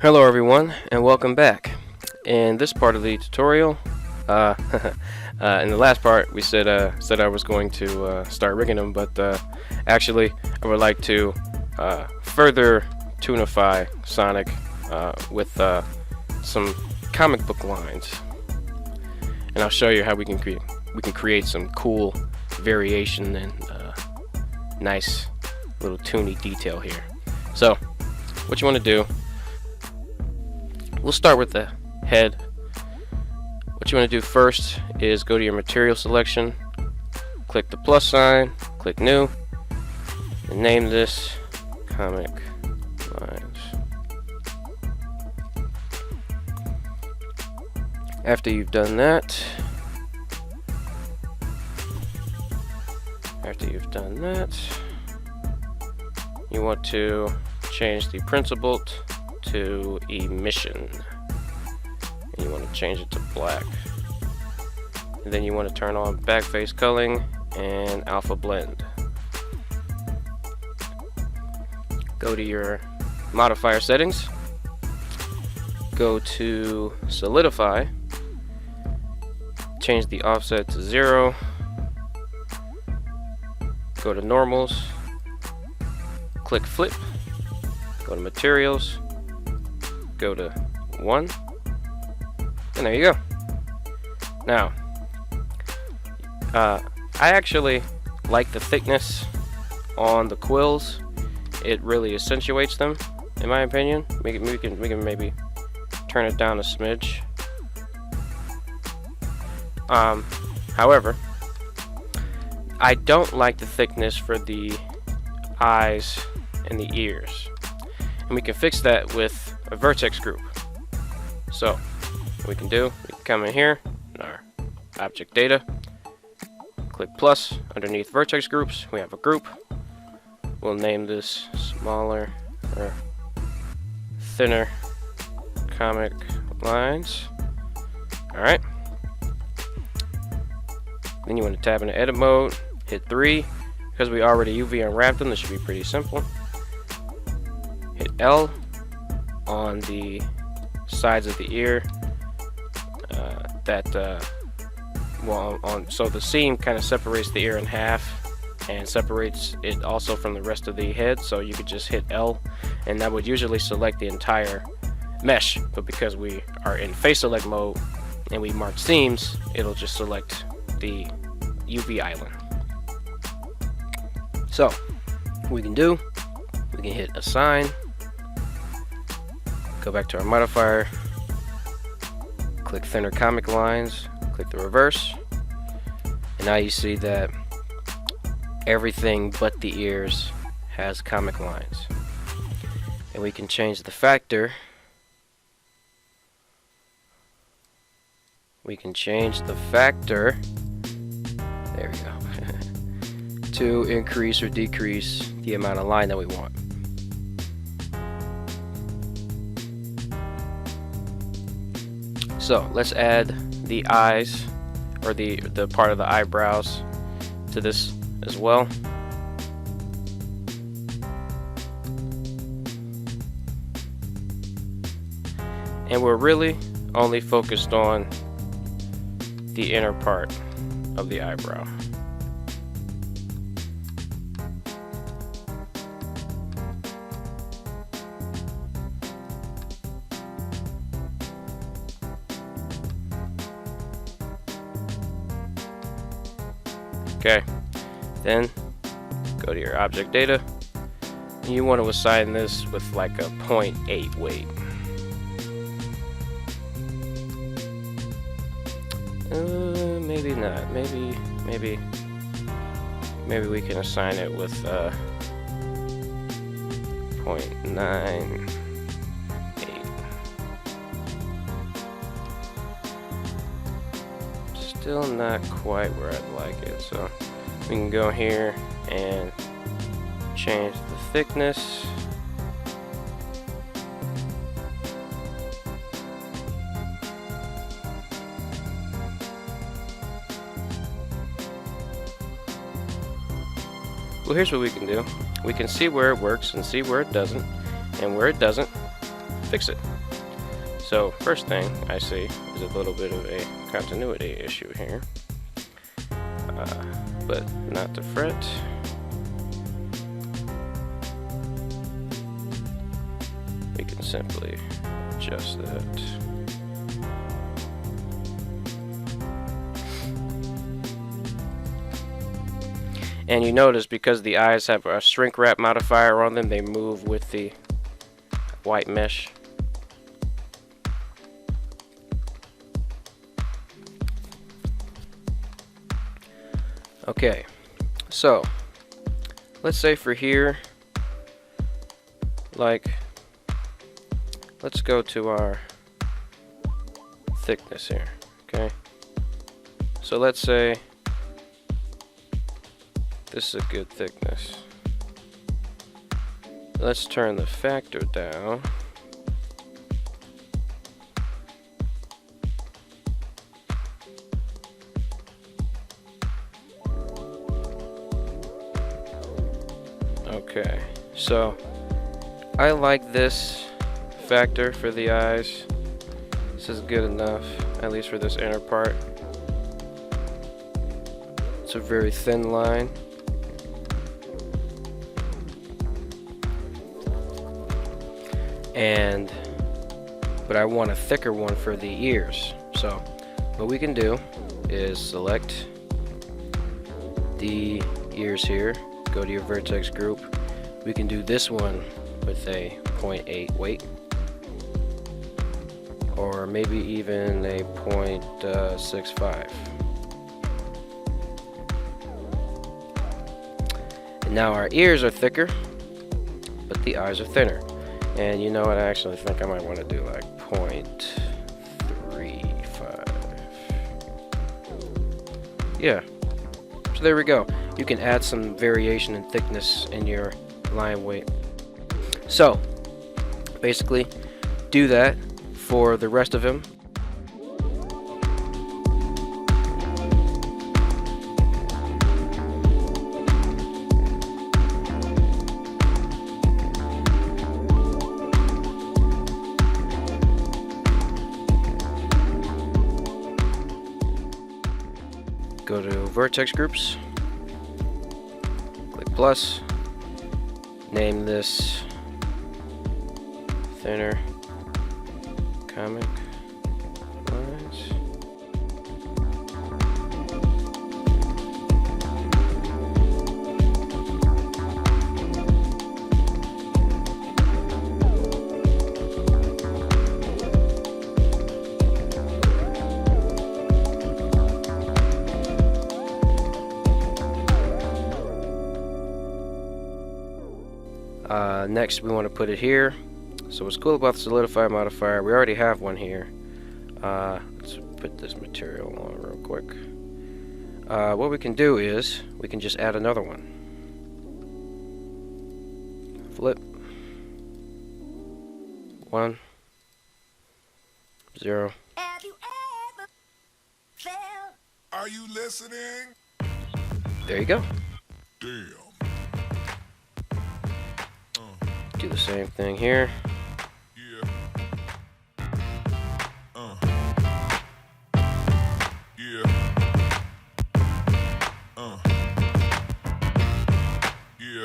Hello everyone, and welcome back. In this part of the tutorial, in the last part we said I was going to start rigging them, but actually I would like to further tunify Sonic with some comic book lines, and I'll show you how we can create some cool variation and nice little toony detail here. So what you want to do, we'll start with the head. What you want to do first is go to your material selection, click the plus sign, click new, and name this comic lines. After you've done that, you want to change the principled to emission, and you want to change it to black, and then you want to turn on backface culling and alpha blend. Go to your modifier settings, go to solidify, change the offset to 0, go to normals, click flip, go to materials, go to 1, and there you go. Now I actually like the thickness on the quills. It really accentuates them, in my opinion. We can maybe turn it down a smidge. However, I don't like the thickness for the eyes and the ears, and we can fix that with a vertex group. So what we can do, we can come in here in our object data, click plus underneath vertex groups. We have a group. We'll name this smaller or thinner comic lines. Alright, then you want to tab into edit mode, hit 3. Because we already UV unwrapped them, this should be pretty simple. Hit L on the sides of the ear, so the seam kind of separates the ear in half and separates it also from the rest of the head. So you could just hit L, and that would usually select the entire mesh, but because we are in face select mode and we mark seams, it'll just select the UV island. So what we can do, we can hit assign, go back to our modifier, click thinner comic lines, click the reverse, and now you see that everything but the ears has comic lines. And we can change the factor. There we go. To increase or decrease the amount of line that we want. So let's add the eyes, or the part of the eyebrows, to this as well. And we're really only focused on the inner part of the eyebrow. Okay, then go to your object data, and you want to assign this with like a 0.8 weight. Maybe not. Maybe we can assign it with 0.98. Still not quite where I'd like it, so we can go here and change the thickness. Well, here's what we can do. We can see where it works and see where it doesn't, and where it doesn't, fix it. So first thing I see is a little bit of a continuity issue here, but not to fret. We can simply adjust that. And you notice because the eyes have a shrink wrap modifier on them, they move with the white mesh. Okay, so let's say for here, like, let's go to our thickness here, okay? So let's say this is a good thickness. Let's turn the factor down. Okay, so I like this factor for the eyes. This is good enough, at least for this inner part. It's a very thin line. But I want a thicker one for the ears. So what we can do is select the ears here, go to your vertex group. We can do this one with a 0.8 weight, or maybe even a 0.65. And now our ears are thicker, but the eyes are thinner. And you know what, I actually think I might want to do like 0.35. Yeah, so there we go. You can add some variation in thickness in your line weight. So basically do that for the rest of him. Go to vertex groups, click plus, name this thinner comic lines. Next we want to put it here. So what's cool about the solidify modifier, we already have one here. Let's put this material on real quick. What we can do is we can just add another one. Flip 1 0. Have you ever felt? Are you listening? There you go. Damn. Do the same thing here. Yeah. Yeah. Yeah.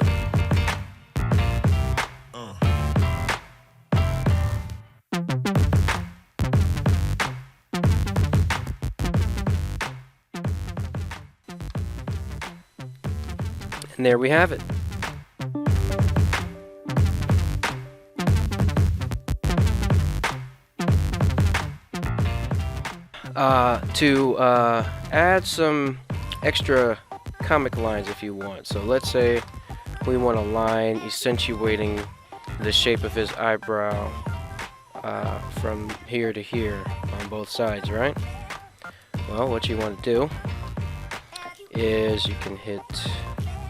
And there we have it. To add some extra comic lines if you want. So let's say we want a line accentuating the shape of his eyebrow from here to here on both sides, right? Well, what you want to do is you can hit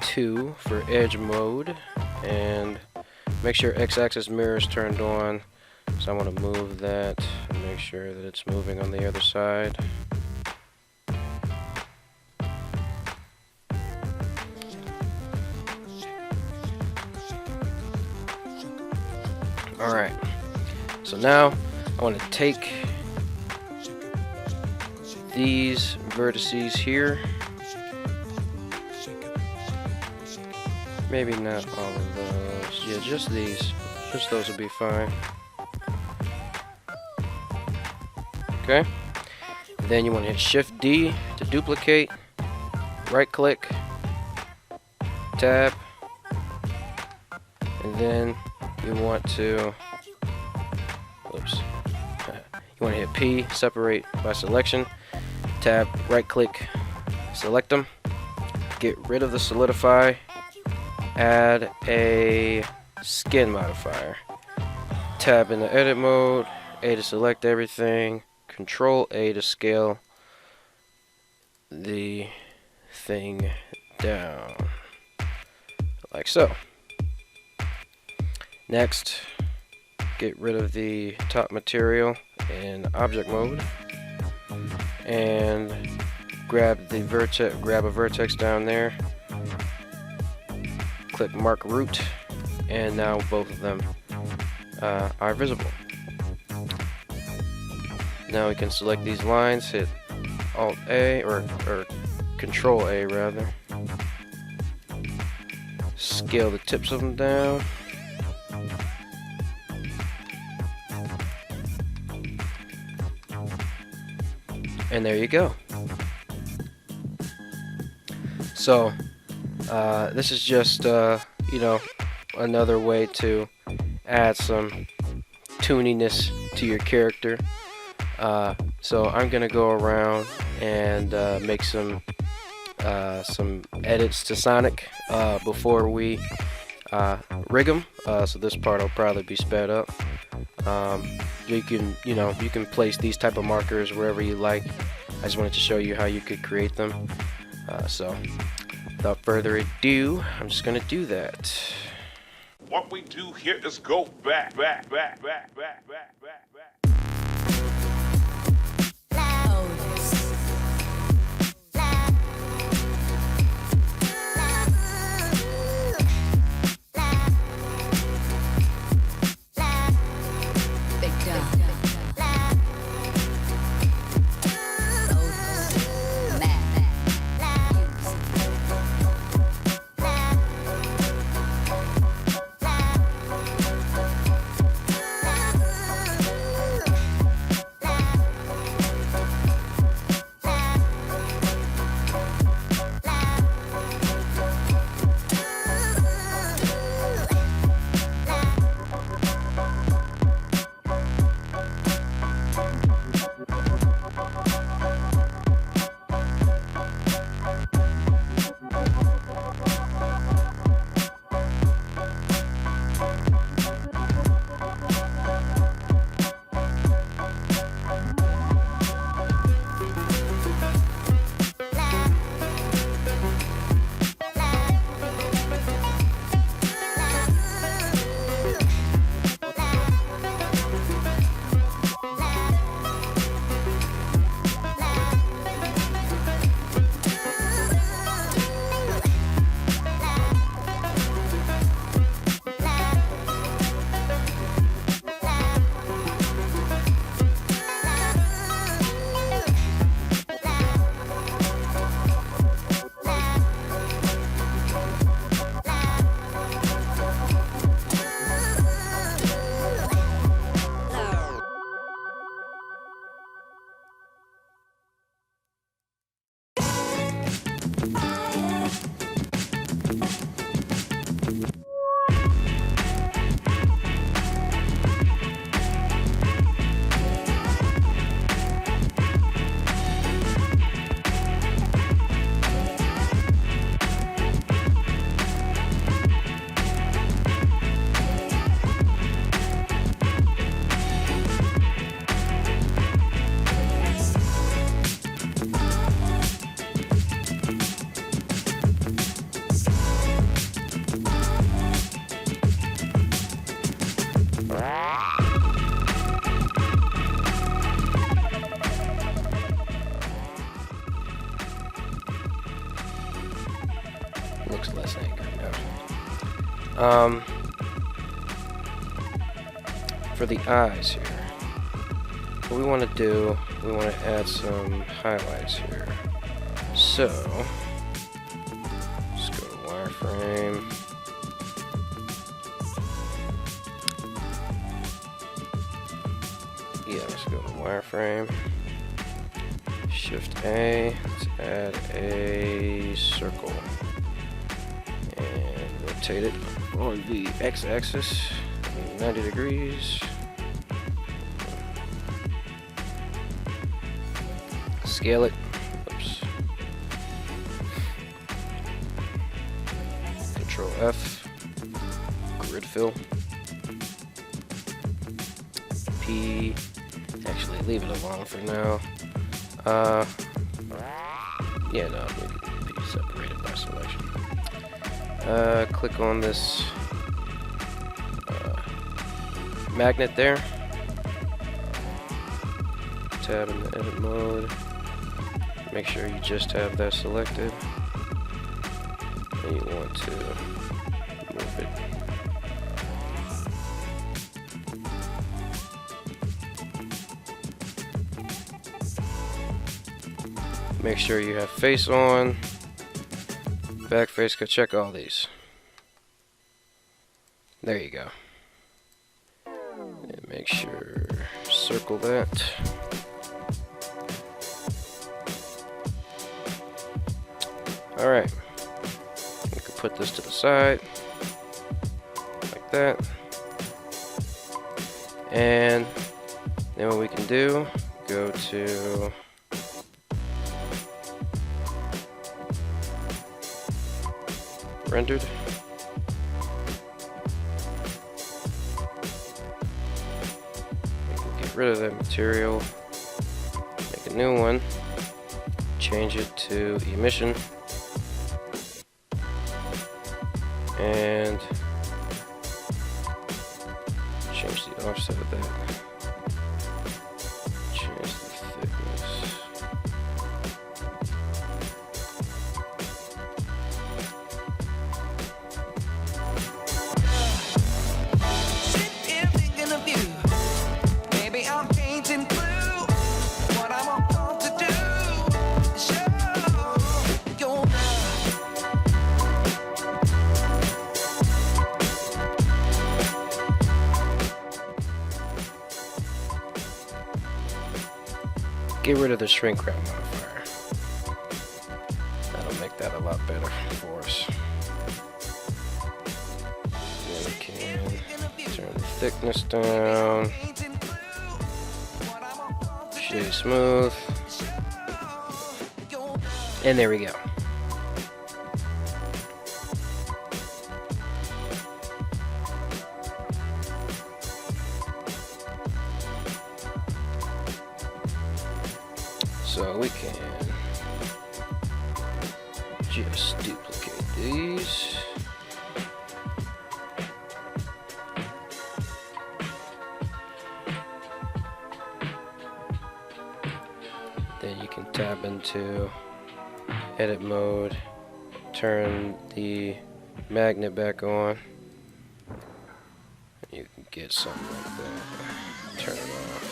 2 for edge mode and make sure x-axis mirror is turned on. So I want to move that and make sure that it's moving on the other side. Alright, so now I want to take these vertices here. Maybe not all of those. Yeah, just these. Just those will be fine. Okay. Then you want to hit Shift D to duplicate. Right click. Tab. And then you want to, oops. You want to hit P, separate by selection. Tab, right click, select them. Get rid of the solidify. Add a skin modifier. Tab in the edit mode. A to select everything. Control A to scale the thing down. Like so. Next, get rid of the top material in object mode and grab the vertex, grab a vertex down there. Click mark root, and now both of them are visible. Now we can select these lines, hit Alt A or Control A rather. Scale the tips of them down. And there you go. So this is just you know, another way to add some tuniness to your character. So I'm gonna go around and make some edits to Sonic before we rig them. So this part will probably be sped up. You can place these type of markers wherever you like. I just wanted to show you how you could create them. So without further ado, I'm just gonna do that. What we do here is go back. Looks less angry. for the eyes here, what we want to do, we want to add some highlights here. So, let's go to wireframe. Yeah, let's go to wireframe. Shift A, let's add a circle. And rotate it on the x-axis, 90 degrees. Scale it. Oops. Control F. Grid fill. P. Actually, leave it alone for now. Yeah, no, we can be separated by selection. Click on this magnet there. Tab in the edit mode. Make sure you just have that selected. And you want to move it. Make sure you have face on. Back face, go check all these. There you go. And make sure, circle that. Alright. We can put this to the side. Like that. And then what we can do, go to rendered. Get rid of that material. Make a new one. Change it to emission. And change the offset of that. Change the thickness. Get rid of the shrink wrap modifier. That'll make that a lot better for us. Then we can turn the thickness down. Shade smooth. And there we go. So we can just duplicate these. Then you can tab into edit mode, turn the magnet back on. You can get something like that. Turn it off.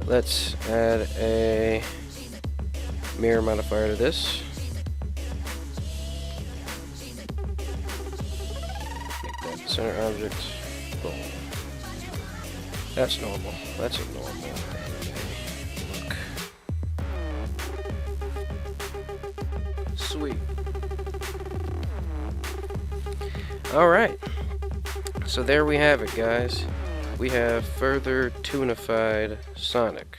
Let's add a mirror modifier to this. Make that the center object. Boom. That's normal. That's a normal look. Sweet. Alright. So there we have it, guys. We have further tunified Sonic.